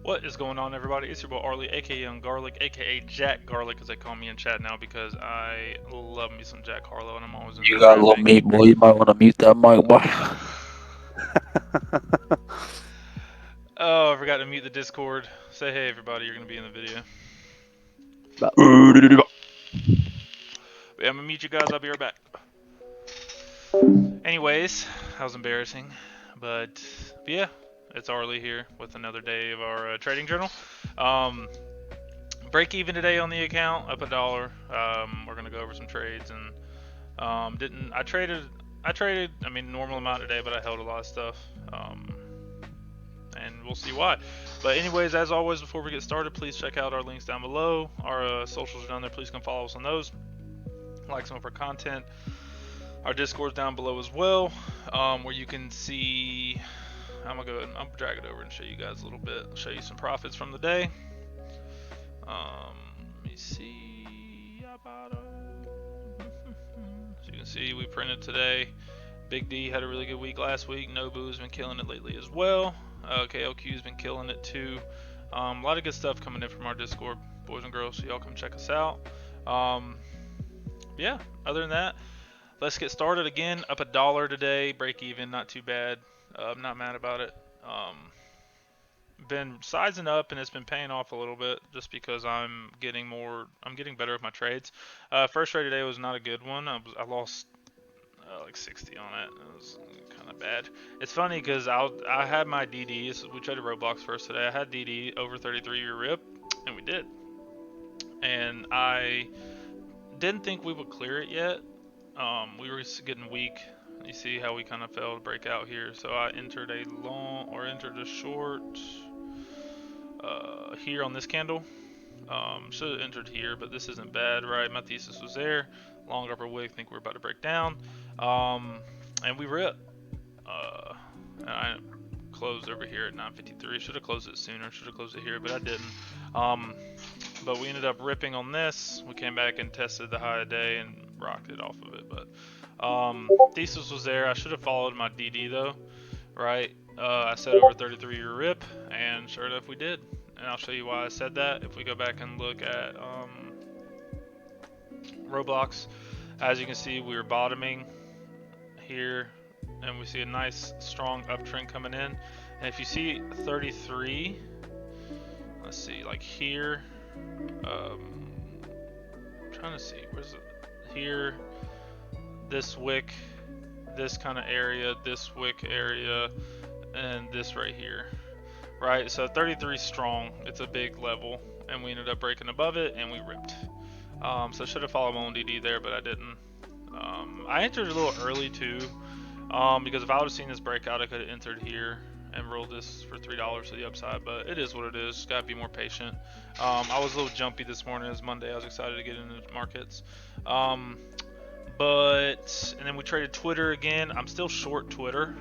What is going on, everybody? It's your boy Arlie, aka Young Garlic, aka Jack Garlic, as they call me in chat now, because I love me some Jack Harlow, and I'm always into You got a little rapping. meat, boy. You might want to mute that mic, boy. Oh, I forgot to mute the Discord. Say hey, everybody. You're gonna be in the video. But yeah, I'm gonna mute you guys. I'll be right back. Anyways, that was embarrassing, but yeah, it's Arlie here with another day of our trading journal. Um, Break even today on the account, up $1. We're gonna go over some trades and didn't I traded I mean normal amount today, but I held a lot of stuff. And we'll see why. But anyways, as always, before we get started, please check out our links down below. Our socials are down there. Please come follow us on those. Like some of our content. Our Discord's down below as well, where you can see. I'm gonna go ahead and I'll drag it over and show you guys a little bit. Show you some profits from the day. Let me see. So you can see we printed today. Big D had a really good week last week. Nobu's been killing it lately as well. KLQ's been killing it too. A lot of good stuff coming in from our Discord, boys and girls. So y'all come check us out. Yeah. Other than that, let's get started again. Up $1 today. Break even. Not too bad. I'm not mad about it. Been sizing up and it's been paying off a little bit just because I'm getting better at my trades. First trade today was not a good one. I lost like 60 on it. It was kind of bad. It's funny because I had my DDs. We traded Roblox first today. I had DD over 33-year rip, and we did. And I didn't think we would clear it yet. We were getting weak. You see how we kind of failed to break out here. So I entered a short here on this candle. Should have entered here, but this isn't bad, right? My thesis was there. Long upper wick, think we're about to break down. And we rip. And I closed over here at 9:53. Should have closed it sooner. Should have closed it here, but I didn't. But we ended up ripping on this. We came back and tested the high of day and rocked it off of it. But thesis was there. I should have followed my DD though, right? I said over 33-year rip, and sure enough, we did. And I'll show you why I said that if we go back and look at Roblox. As you can see, we were bottoming here, and we see a nice strong uptrend coming in. And if you see 33, let's see, like here, I'm trying to see, where's it? Here, this wick, this kind of area, this wick area, and this right here. Right, so 33 strong, it's a big level, and we ended up breaking above it, and we ripped. So I should have followed my own DD there, but I didn't. I entered a little early too, because if I would have seen this breakout, I could have entered here and rolled this for $3 to the upside, but it is what it is. Gotta be more patient. I was a little jumpy this morning. It was Monday. I was excited to get into the markets. And then we traded Twitter again. I'm still short Twitter.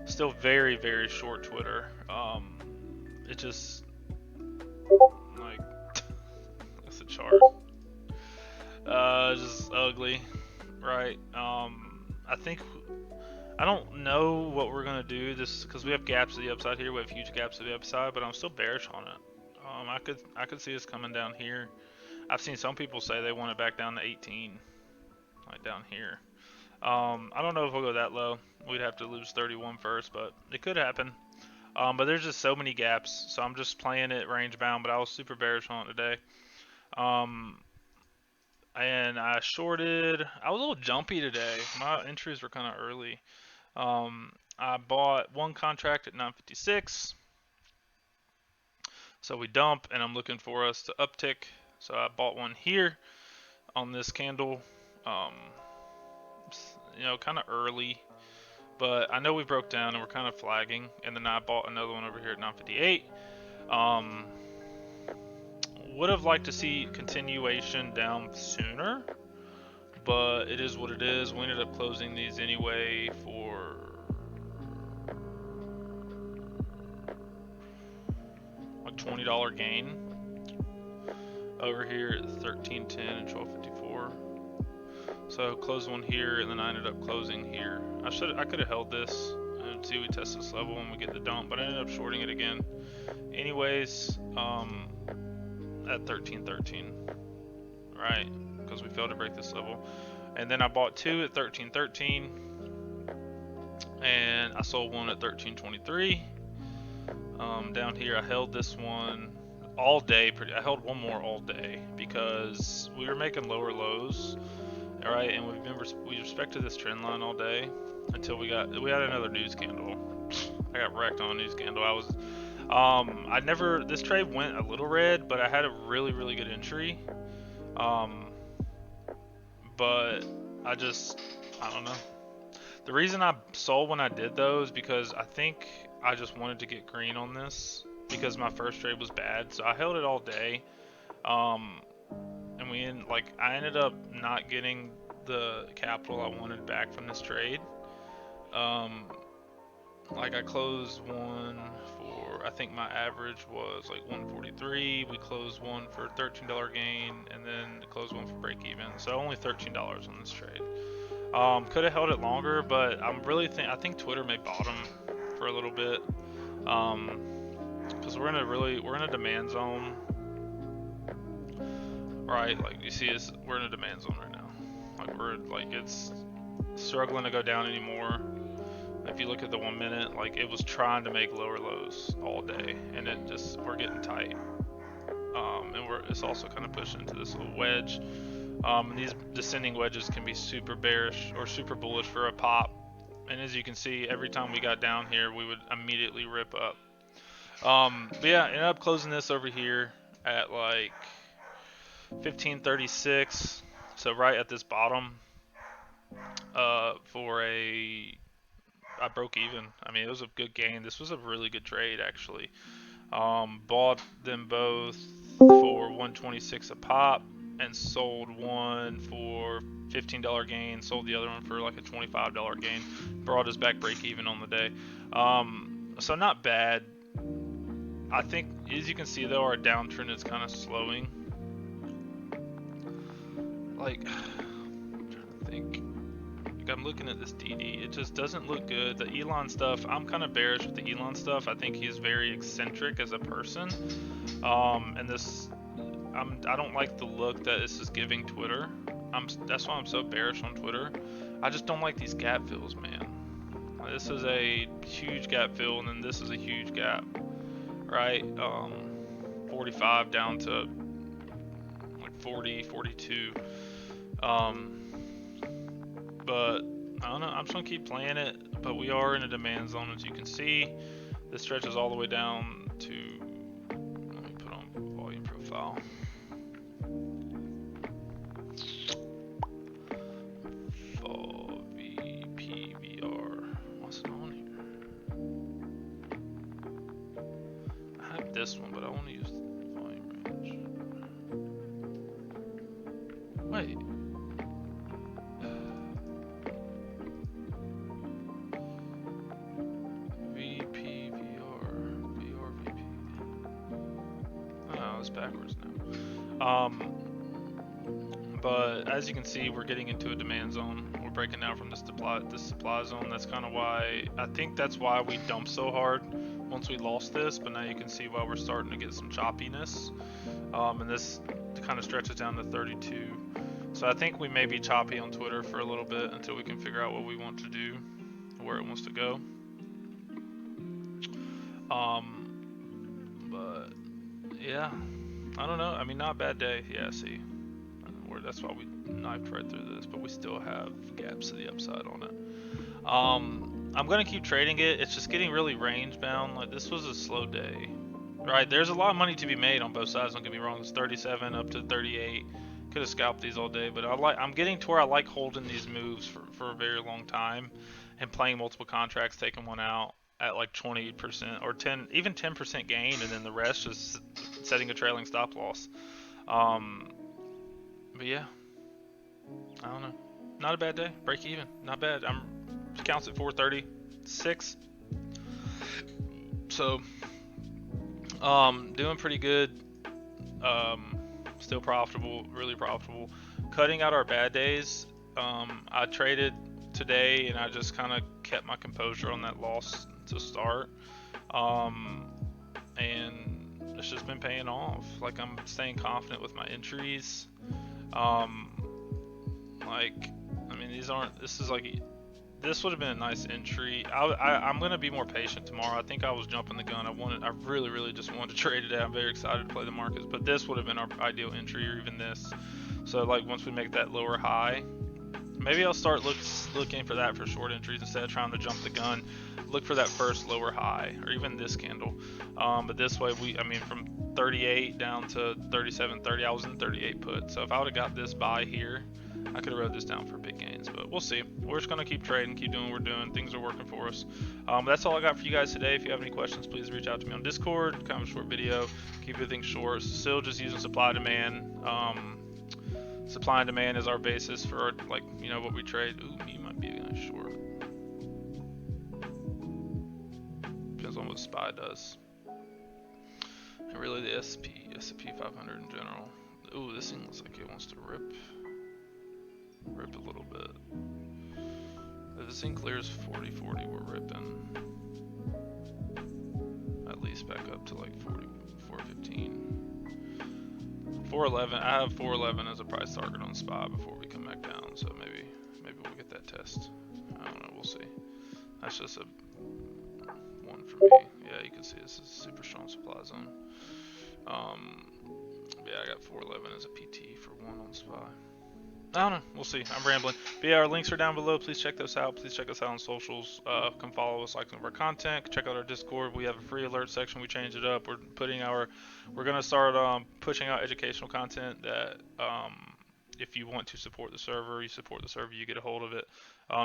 Still very, very short Twitter. It just, like, that's a chart. Just ugly, right? I think, I don't know what we're gonna do this because we have gaps to the upside here. We have huge gaps to the upside, but I'm still bearish on it. I could see us coming down here. I've seen some people say they want it back down to 18, like down here. I don't know if we'll go that low. We'd have to lose 31 first, but it could happen. But there's just so many gaps, so I'm just playing it range bound. But I was super bearish on it today. And I shorted. I was a little jumpy today. My entries were kind of early. I bought one contract at 9:56. So we dump, and I'm looking for us to uptick. So I bought one here on this candle. Kind of early. But I know we broke down and we're kind of flagging. And then I bought another one over here at 9:58. Would have liked to see continuation down sooner, but it is what it is. We ended up closing these anyway for like $20 gain over here at 13.10 and 12.54. So closed one here, and then I ended up closing here. I could have held this to see we test this level when we get the dump, but I ended up shorting it again. Anyways, at 13.13, right? Because we failed to break this level. And then I bought 2 at 13.13, and I sold 1 at 13.23. Down here, I held this one all day. I held 1 more all day because we were making lower lows, all right, and we respected this trend line all day until we had another news candle. I got wrecked on a news candle. This trade went a little red, but I had a really good entry. But I don't know. The reason I sold when I did though is because I think I just wanted to get green on this because my first trade was bad. So I held it all day. And I ended up not getting the capital I wanted back from this trade. I closed one for, I think my average was like 143. We closed one for $13 gain, and then closed one for break even. So only $13 on this trade. Could have held it longer, but I think Twitter may bottom for a little bit. Because we're in a demand zone. Right, like you see we're in a demand zone right now. It's struggling to go down anymore. If you look at the 1 minute, it was trying to make lower lows all day, and we're getting tight. And it's also kind of pushing into this little wedge. And these descending wedges can be super bearish or super bullish for a pop. And as you can see, every time we got down here, we would immediately rip up. But yeah, ended up closing this over here at 15.36. So right at this bottom. I broke even. I mean, it was a good gain. This was a really good trade, actually. Bought them both for 126 a pop and sold one for $15 gain. Sold the other one for like a $25 gain. Brought us back break even on the day. So not bad. I think, as you can see though, our downtrend is kind of slowing. I'm trying to think. I'm looking at this DD. It just doesn't look good. The Elon stuff, I'm kind of bearish with the Elon stuff. I think he's very eccentric as a person. And I don't like the look that this is giving Twitter. That's why I'm so bearish on Twitter. I just don't like these gap fills, man. This is a huge gap fill, and then this is a huge gap, right? 45 down to like 40, 42. But I don't know, I'm just gonna keep playing it, but we are in a demand zone, as you can see. This stretches all the way down to, let me put on volume profile. VPVR, what's it on here? I have this one, but I want to use the volume range. Wait. Backwards now. But as you can see, we're getting into a demand zone. We're breaking down from this supply zone. That's kind of why, I think that's why we dumped so hard once we lost this, but now you can see why we're starting to get some choppiness. And this kind of stretches down to 32. So I think we may be choppy on Twitter for a little bit until we can figure out what we want to do, where it wants to go. But yeah, I don't know. I mean, not a bad day. Yeah, see, that's why we knifed right through this, but we still have gaps to the upside on it. I'm gonna keep trading it. It's just getting really range bound. Like, this was a slow day, right? There's a lot of money to be made on both sides. Don't get me wrong. It's 37 up to 38. Could have scalped these all day, but I'm getting to where I like holding these moves for a very long time and playing multiple contracts, taking one out at like 20% or 10% gain, and then the rest just setting a trailing stop loss. But yeah, I don't know. Not a bad day. Break even. Not bad. Counts at 436. So, doing pretty good. Still profitable. Really profitable. Cutting out our bad days. I traded today, and I just kind of kept my composure on that loss to start. And it's just been paying off. Like, I'm staying confident with my entries. Um, like, I mean, this would have been a nice entry. I'm gonna be more patient tomorrow. I think I was jumping the gun. I really, really just wanted to trade today. I'm very excited to play the markets, but this would have been our ideal entry, or even this. So like once we make that lower high, maybe I'll start looking for that for short entries instead of trying to jump the gun. Look for that first lower high, or even this candle. But this way, I mean, from 38 down to 37.30, I was in 38 put. So if I would have got this buy here, I could have rode this down for big gains. But we'll see. We're just gonna keep trading, keep doing what we're doing. Things are working for us. That's all I got for you guys today. If you have any questions, please reach out to me on Discord. Kind of a short video. Keep everything short. Still just using supply demand. Supply and demand is our basis for, like, you know, what we trade. Ooh, you might be a nice short. Depends on what SPY does. And really the S&P 500 in general. Ooh, this thing looks like it wants to rip a little bit. If this thing clears 40.40, we're ripping. At least back up to like 4.15. 411. I have 411 as a price target on SPY before we come back down, so maybe we'll get that test. I don't know, we'll see. That's just a one for me. Yeah, you can see this is a super strong supply zone. Yeah, I got 411 as a PT for one on SPY. I don't know. We'll see. I'm rambling. But yeah, our links are down below. Please check those out. Please check us out on socials. Come follow us, like some of our content. Check out our Discord. We have a free alert section. We changed it up. We're gonna start pushing out educational content that if you want to support the server, you get a hold of it.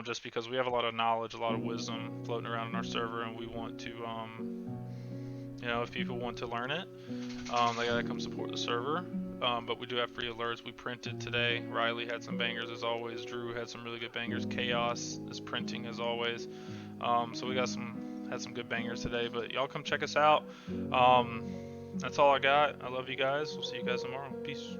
Just because we have a lot of knowledge, a lot of wisdom floating around in our server, and we want to, you know, if people want to learn it, they gotta come support the server. But we do have free alerts. We printed today. Riley had some bangers as always. Drew had some really good bangers. Chaos is printing as always. So we had some good bangers today. But y'all come check us out. That's all I got. I love you guys. We'll see you guys tomorrow. Peace.